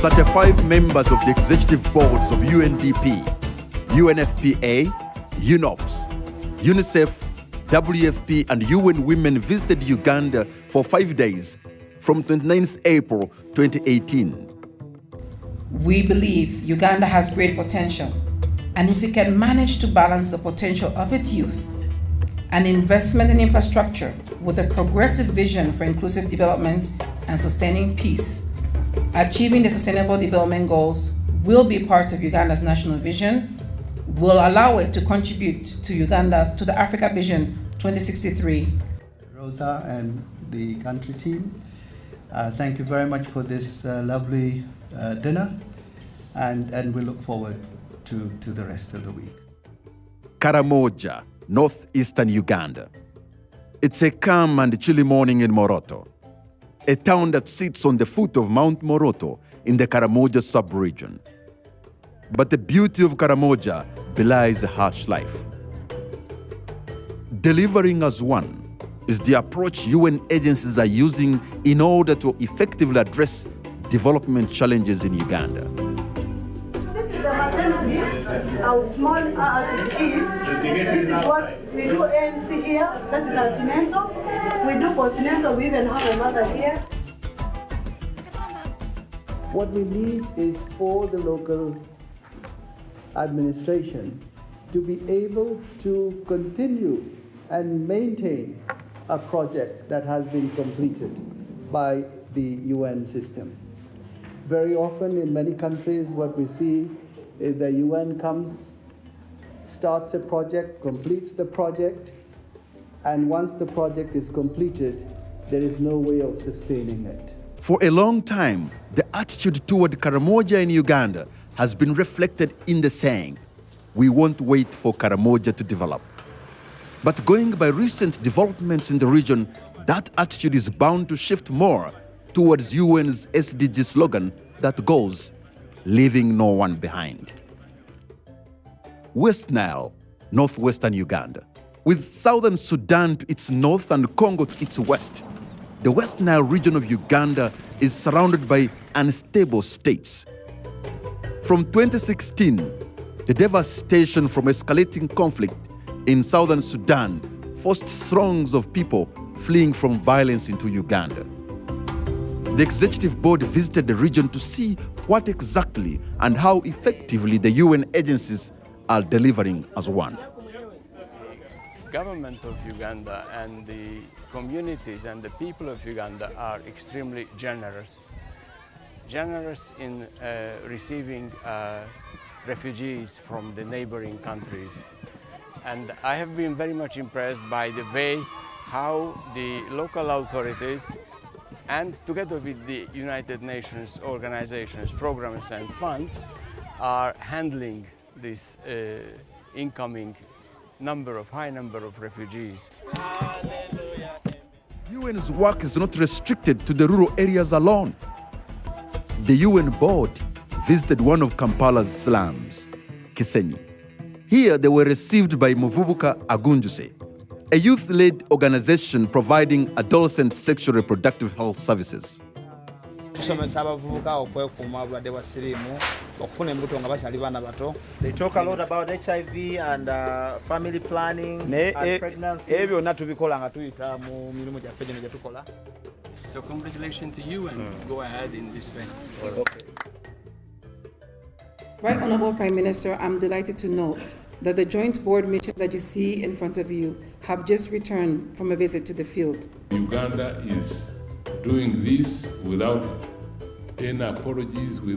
35 members of the executive boards of UNDP, UNFPA, UNOPS, UNICEF, WFP and UN Women visited Uganda for 5 days from 29th April 2018. We believe Uganda has great potential, and if we can manage to balance the potential of its youth, an investment in infrastructure with a progressive vision for inclusive development and sustaining peace, achieving the Sustainable Development Goals will be part of Uganda's national vision, will allow it to contribute to Uganda to the Africa Vision 2063. Rosa and the country team, thank you very much for this lovely dinner, and we look forward to the rest of the week. Karamoja, northeastern Uganda. It's a calm and chilly morning in Moroto, a town that sits on the foot of Mount Moroto in the Karamoja sub-region. But the beauty of Karamoja belies a harsh life. Delivering as one is the approach UN agencies are using in order to effectively address development challenges in Uganda. This is the maternity, how small as it is. This is what we do ANC here, that is antenatal. We do postnatal, we even have a mother here. What we need is for the local administration to be able to continue and maintain a project that has been completed by the UN system. Very often in many countries what we see is the UN comes, starts a project, completes the project, and once the project is completed, there is no way of sustaining it. For a long time, the attitude toward Karamoja in Uganda has been reflected in the saying, "We won't wait for Karamoja to develop." But going by recent developments in the region, that attitude is bound to shift more towards UN's SDG slogan that goes, "Leaving no one behind." West Nile, northwestern Uganda. With southern Sudan to its north and Congo to its west, the West Nile region of Uganda is surrounded by unstable states. From 2016, the devastation from escalating conflict in southern Sudan forced throngs of people fleeing from violence into Uganda. The executive board visited the region to see what exactly and how effectively the UN agencies are delivering as one. The government of Uganda and the communities and the people of Uganda are extremely generous in receiving refugees from the neighboring countries. And I have been very much impressed by the way how the local authorities and together with the United Nations organizations, programs and funds are handling this incoming high number of refugees. UN's work is not restricted to the rural areas alone. The UN board visited one of Kampala's slums, Kisenyi. Here they were received by Muvubuka Agunjuse, a youth-led organization providing adolescent sexual reproductive health services. They talk a lot about HIV and family planning and pregnancy. So congratulations to you and go ahead in this way. Okay. Right Honorable Prime Minister, I'm delighted to note that the joint board mission that you see in front of you have just returned from a visit to the field. Uganda is doing this without any apologies, we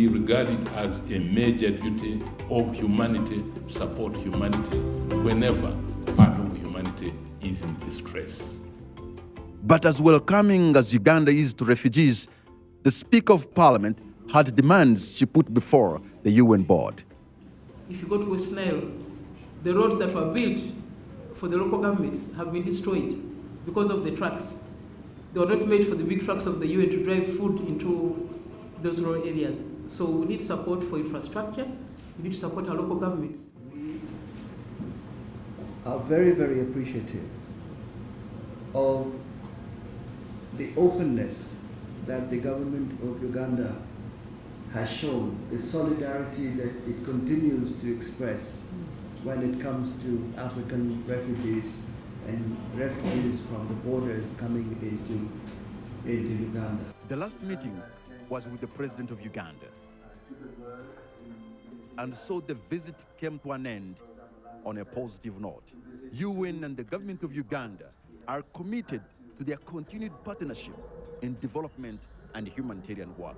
regard it as a major duty of humanity to support humanity whenever part of humanity is in distress. But as welcoming as Uganda is to refugees, the Speaker of Parliament had demands she put before the UN board. If you go to West Nile, the roads that were built for the local governments have been destroyed because of the trucks. They were not made for the big trucks of the UN to drive food into those rural areas. So we need support for infrastructure. We need to support our local governments. We are very, very appreciative of the openness that the government of Uganda has shown the solidarity that it continues to express when it comes to African refugees and refugees from the borders coming into Uganda. The last meeting was with the president of Uganda. And so the visit came to an end on a positive note. UN and the government of Uganda are committed to their continued partnership in development and humanitarian work.